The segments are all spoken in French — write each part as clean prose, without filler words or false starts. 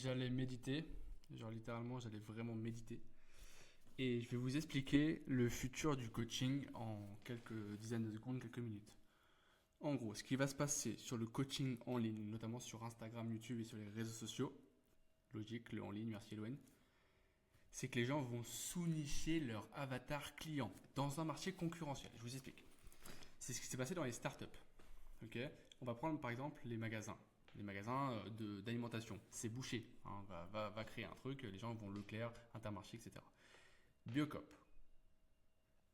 j'allais méditer. Genre littéralement, j'allais vraiment méditer. Et je vais vous expliquer le futur du coaching en quelques dizaines de secondes, quelques minutes. En gros, ce qui va se passer sur le coaching en ligne, notamment sur Instagram, YouTube et sur les réseaux sociaux, logique, le en ligne, merci Eloane, c'est que les gens vont sous-nicher leur avatar client dans un marché concurrentiel. Je vous explique. C'est ce qui s'est passé dans les startups. Ok, on va prendre par exemple les magasins. Les magasins d'alimentation. C'est bouché. Hein, va créer un truc, les gens vont Leclerc, Intermarché, etc. Biocop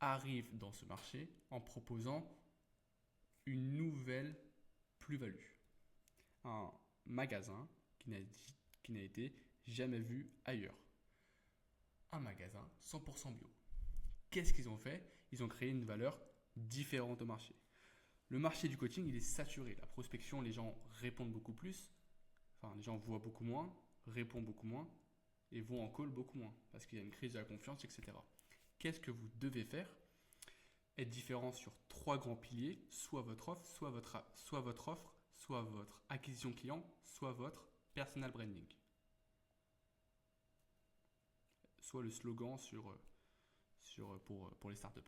arrive dans ce marché en proposant une nouvelle plus-value. Un magasin qui n'a été jamais vu ailleurs. Un magasin 100% bio. Qu'est-ce qu'ils ont fait? Ils ont créé une valeur différente au marché. Le marché du coaching, il est saturé. La prospection, les gens répondent beaucoup plus. Enfin, les gens voient beaucoup moins, répondent beaucoup moins et vont en call beaucoup moins parce qu'il y a une crise de la confiance, etc. Qu'est-ce que vous devez faire? Être différent sur trois grands piliers, soit votre offre, soit votre acquisition client, soit votre personal branding. Soit le slogan pour les startups.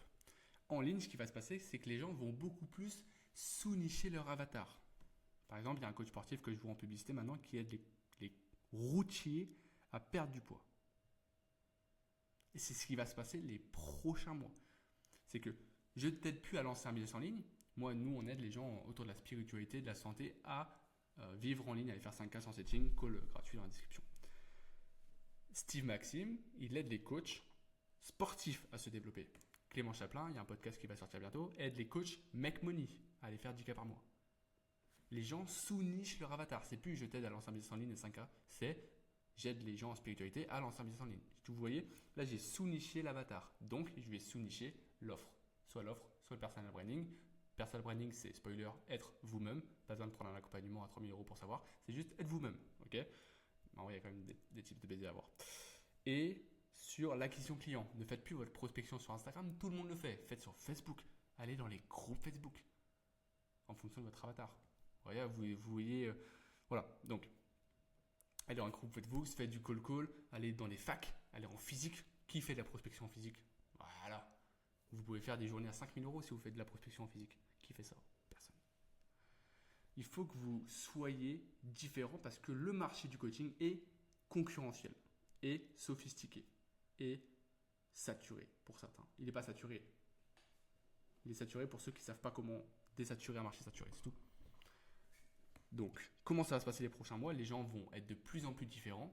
En ligne, ce qui va se passer, c'est que les gens vont beaucoup plus sous-nicher leur avatar. Par exemple, il y a un coach sportif que je vois en publicité maintenant qui aide les routiers à perdre du poids. Et c'est ce qui va se passer les prochains mois. C'est que je ne t'aide plus à lancer un business en ligne. Nous, on aide les gens autour de la spiritualité, de la santé à vivre en ligne, à aller faire 5K sans setting, call gratuit dans la description. Steve Maxime, il aide les coachs sportifs à se développer. Clément Chaplin, il y a un podcast qui va sortir bientôt, aide les coachs make money à aller faire 10K par mois. Les gens sous-nichent leur avatar. C'est plus je t'aide à lancer un business en ligne et 5K, c'est j'aide les gens en spiritualité à lancer un business en ligne. Vous voyez, là j'ai sous-niché l'avatar. Donc je vais sous-nicher l'offre. Soit l'offre, soit le personal branding. Personal branding, c'est spoiler, être vous-même. Pas besoin de prendre un accompagnement à 3000 € pour savoir. C'est juste être vous-même. Ok? En vrai, il y a quand même des types de baiser à voir. Et sur l'acquisition client, ne faites plus votre prospection sur Instagram, tout le monde le fait. Faites sur Facebook. Allez dans les groupes Facebook en fonction de votre avatar. Vous voyez, voilà. Donc, allez dans un groupe Facebook, faites du call, allez dans les facs, allez en physique. Qui fait de la prospection en physique? Voilà. Vous pouvez faire des journées à 5000 € si vous faites de la prospection en physique. Qui fait ça? Personne. Il faut que vous soyez différent parce que le marché du coaching est concurrentiel, et sophistiqué, et saturé pour certains. Il n'est pas saturé. Il est saturé pour ceux qui ne savent pas comment désaturer un marché saturé, c'est tout. Donc, comment ça va se passer les prochains mois? Les gens vont être de plus en plus différents.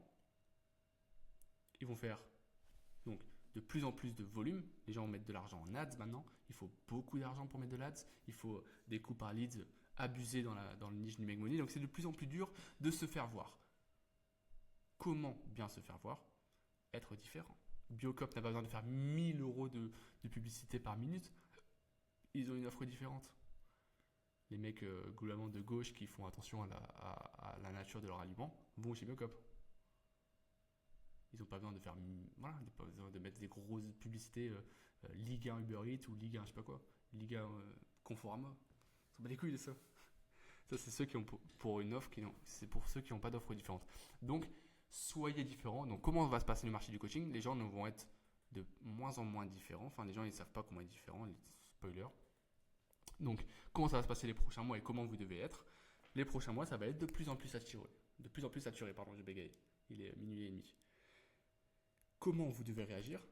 Ils vont faire donc de plus en plus de volume. Les gens vont mettre de l'argent en ads maintenant. Il faut beaucoup d'argent pour mettre de l'ads. Il faut des coûts par leads abusés dans le niche du make money. Donc, c'est de plus en plus dur de se faire voir. Comment bien se faire voir? Être différent. Biocop n'a pas besoin de faire 1000 € de publicité par minute. Ils ont une offre différente. Les mecs globalement de gauche qui font attention à la nature de leur aliment vont chez Biocop. Ils n'ont pas besoin de faire, voilà, pas besoin de mettre des grosses publicités Ligue 1 Uber Eats ou Ligue 1 je sais pas quoi, Ligue 1 Conforama. Ils sont pas les couilles de ça. Ça c'est ceux qui ont pour une offre c'est pour ceux qui n'ont pas d'offre différente. Donc soyez différents. Donc comment va se passer le marché du coaching? Les gens vont être de moins en moins différents. Enfin les gens ils savent pas comment être différents. Spoiler. Donc, comment ça va se passer les prochains mois et comment vous devez être? Les prochains mois, ça va être de plus en plus saturé. Je bégaye. Il est minuit et demi. Comment vous devez réagir?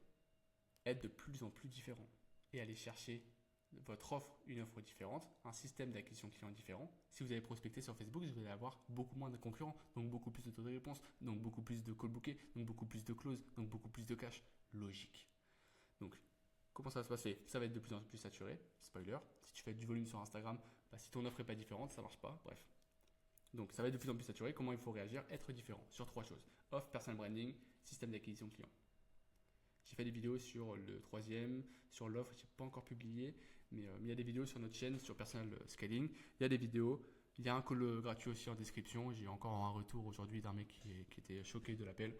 Être de plus en plus différent et aller chercher votre offre, une offre différente, un système d'acquisition client différent. Si vous avez prospecté sur Facebook, vous allez avoir beaucoup moins de concurrents, donc beaucoup plus de taux de réponse, donc beaucoup plus de call bookés, donc beaucoup plus de close, donc beaucoup plus de cash. Logique. Donc, comment ça va se passer? Ça va être de plus en plus saturé. Spoiler. Si tu fais du volume sur Instagram, si ton offre n'est pas différente, ça ne marche pas. Bref. Donc, ça va être de plus en plus saturé. Comment il faut réagir? Être différent sur trois choses. Offre, personal branding, système d'acquisition client. J'ai fait des vidéos sur le troisième, sur l'offre. Je n'ai pas encore publié, mais il y a des vidéos sur notre chaîne sur personal scaling. Il y a des vidéos. Il y a un call gratuit aussi en description. J'ai encore un retour aujourd'hui d'un mec qui était choqué de l'appel.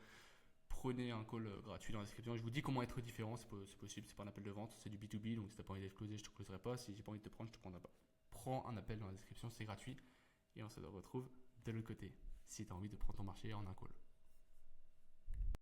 Prenez un call gratuit dans la description. Je vous dis comment être différent, c'est possible, c'est pas un appel de vente, c'est du B2B, donc si t'as pas envie d'être closé, je te closerai pas. Si j'ai pas envie de te prendre, je te prendrai pas. Prends un appel dans la description, c'est gratuit et on se retrouve de l'autre côté si tu as envie de prendre ton marché en un call.